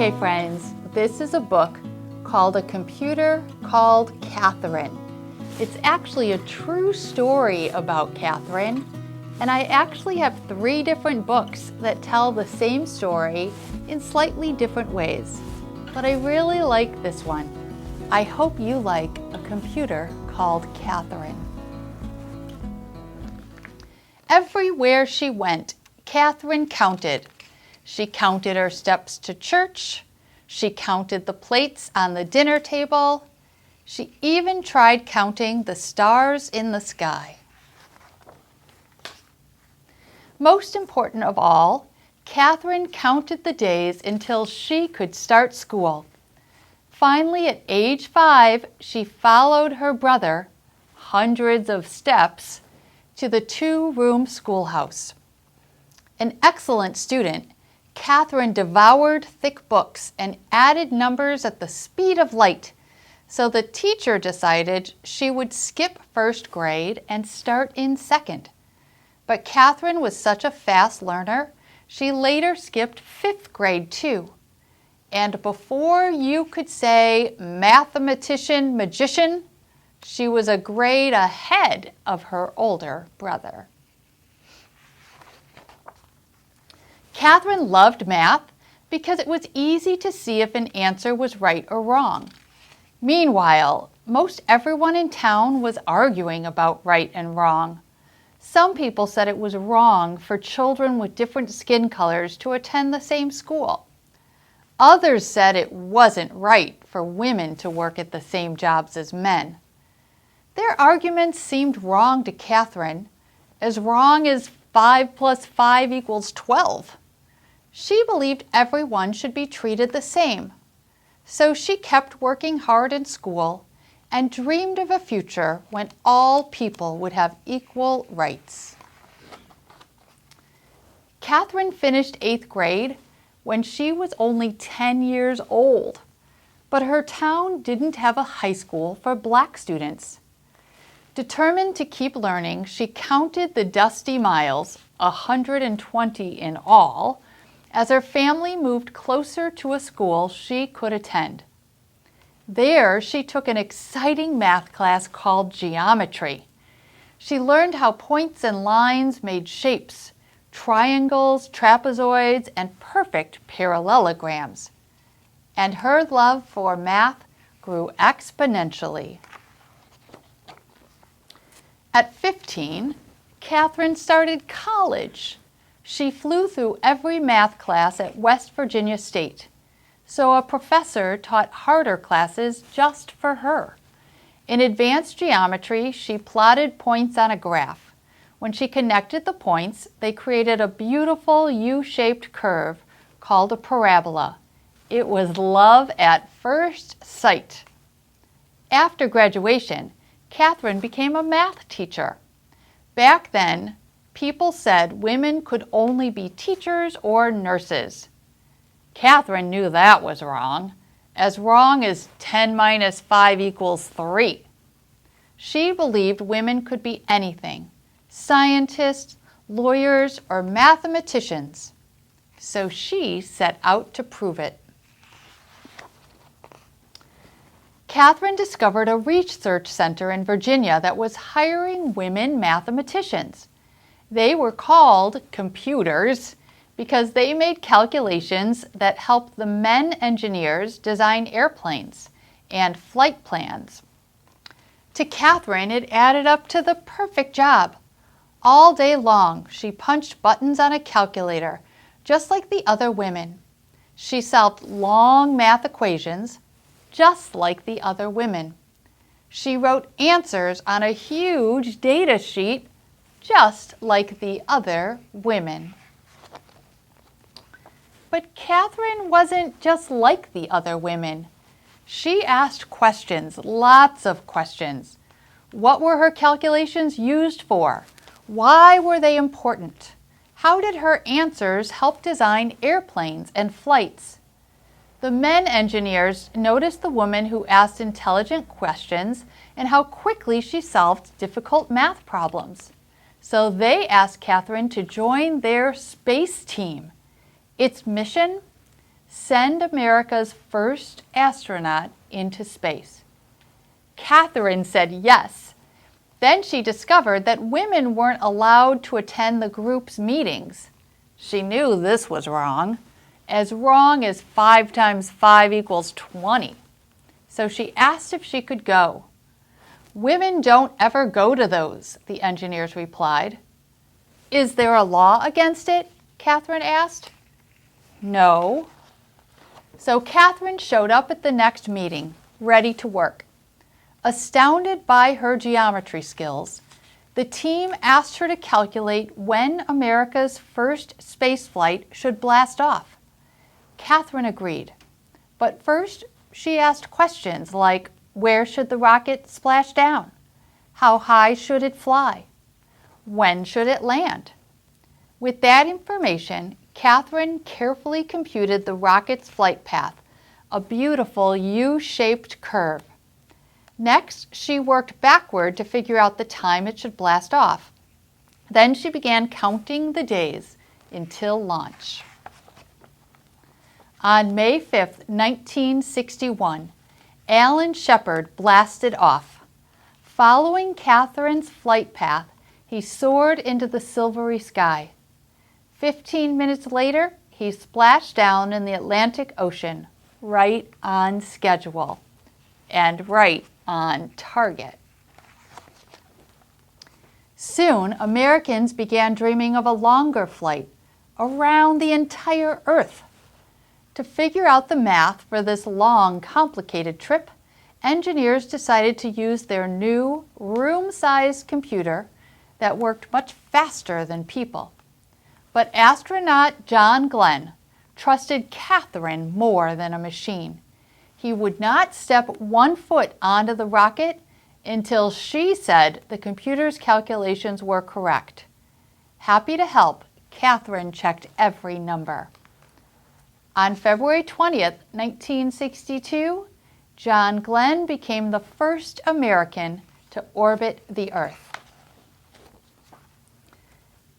Okay, friends, this is a book called A Computer Called Katherine. It's actually a true story about Katherine, and I actually have 3 different books that tell the same story in slightly different ways. But I really like this one. I hope you like A Computer Called Katherine. Everywhere she went, Katherine counted. She counted her steps to church. She counted the plates on the dinner table. She even tried counting the stars in the sky. Most important of all, Katherine counted the days until she could start school. Finally, at age 5, she followed her brother, hundreds of steps, to the 2-room schoolhouse. An excellent student, Katherine devoured thick books and added numbers at the speed of light, so the teacher decided she would skip 1st grade and start in 2nd. But Katherine was such a fast learner, she later skipped 5th grade too. And before you could say mathematician, magician, she was a grade ahead of her older brother. Katherine loved math because it was easy to see if an answer was right or wrong. Meanwhile, most everyone in town was arguing about right and wrong. Some people said it was wrong for children with different skin colors to attend the same school. Others said it wasn't right for women to work at the same jobs as men. Their arguments seemed wrong to Katherine, as wrong as 5 plus 5 equals 12. She believed everyone should be treated the same. So she kept working hard in school and dreamed of a future when all people would have equal rights. Katherine finished 8th grade when she was only 10 years old, but her town didn't have a high school for black students. Determined to keep learning, she counted the dusty miles, 120 in all, as her family moved closer to a school she could attend. There, she took an exciting math class called geometry. She learned how points and lines made shapes, triangles, trapezoids, and perfect parallelograms. And her love for math grew exponentially. At 15, Katherine started college. She flew through every math class at West Virginia State, so a professor taught harder classes just for her. In advanced geometry, she plotted points on a graph. When she connected the points, they created a beautiful U-shaped curve called a parabola. It was love at first sight. After graduation, Katherine became a math teacher. Back then, people said women could only be teachers or nurses. Katherine knew that was wrong as 10 minus 5 equals 3. She believed women could be anything, scientists, lawyers, or mathematicians. So she set out to prove it. Katherine discovered a research center in Virginia that was hiring women mathematicians. They were called computers because they made calculations that helped the men engineers design airplanes and flight plans. To Katherine, it added up to the perfect job. All day long, she punched buttons on a calculator, just like the other women. She solved long math equations, just like the other women. She wrote answers on a huge data sheet, just like the other women. But Katherine wasn't just like the other women. She asked questions, lots of questions. What were her calculations used for? Why were they important? How did her answers help design airplanes and flights? The men engineers noticed the woman who asked intelligent questions and how quickly she solved difficult math problems. So they asked Katherine to join their space team. Its mission? send America's first astronaut into space? Katherine said yes. Then she discovered that women weren't allowed to attend the group's meetings. She knew this was wrong as 5 times 5 equals 20. So she asked if she could go. Women don't ever go to those, the engineers replied. Is there a law against it? Katherine asked. No. So Katherine showed up at the next meeting, ready to work. Astounded by her geometry skills, the team asked her to calculate when America's first space flight should blast off. Katherine agreed, but first she asked questions like, where should the rocket splash down? How high should it fly? When should it land? With that information, Katherine carefully computed the rocket's flight path, a beautiful U-shaped curve. Next, she worked backward to figure out the time it should blast off. Then she began counting the days until launch. On May 5, 1961, Alan Shepard blasted off. Following Katherine's flight path, he soared into the silvery sky. 15 minutes later, he splashed down in the Atlantic Ocean, right on schedule and right on target. Soon, Americans began dreaming of a longer flight around the entire Earth. To figure out the math for this long, complicated trip, engineers decided to use their new room-sized computer that worked much faster than people. But astronaut John Glenn trusted Katherine more than a machine. He would not step 1 foot onto the rocket until she said the computer's calculations were correct. Happy to help, Katherine checked every number. On February 20th, 1962, John Glenn became the first American to orbit the Earth.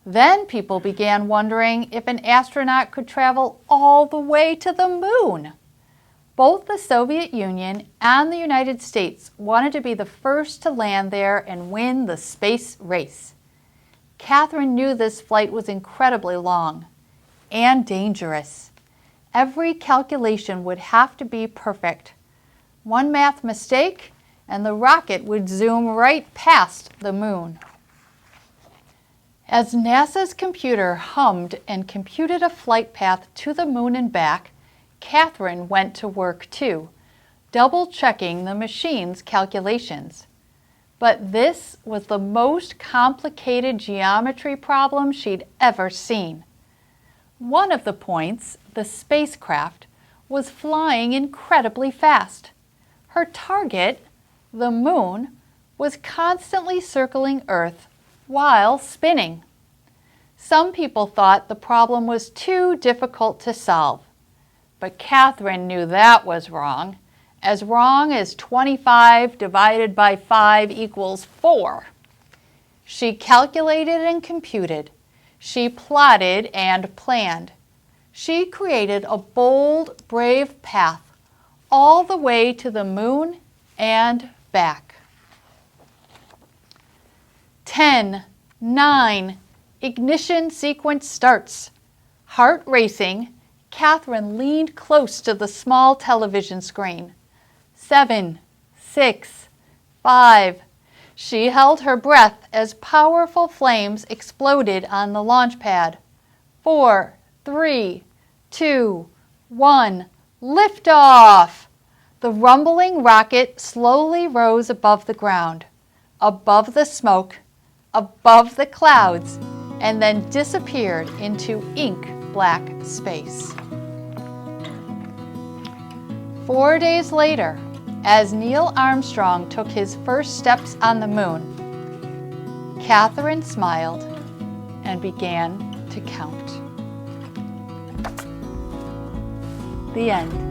Then people began wondering if an astronaut could travel all the way to the moon. Both the Soviet Union and the United States wanted to be the first to land there and win the space race. Katherine knew this flight was incredibly long and dangerous. Every calculation would have to be perfect. One math mistake, and the rocket would zoom right past the moon. As NASA's computer hummed and computed a flight path to the moon and back, Katherine went to work too, double-checking the machine's calculations. But this was the most complicated geometry problem she'd ever seen. One of the points, the spacecraft, was flying incredibly fast. Her target, the moon, was constantly circling Earth while spinning. Some people thought the problem was too difficult to solve, but Katherine knew that was wrong as 25 divided by 5 equals 4. She calculated and computed. She plotted and planned. She created a bold, brave path all the way to the moon and back. 10, 9, ignition sequence starts. Heart racing, Katherine leaned close to the small television screen. 7, 6, 5. She held her breath as powerful flames exploded on the launch pad. 4, 3, 2, 1. Liftoff! The rumbling rocket slowly rose above the ground, above the smoke, above the clouds, and then disappeared into ink-black space. 4 days later, as Neil Armstrong took his first steps on the moon, Katherine smiled and began to count. The end.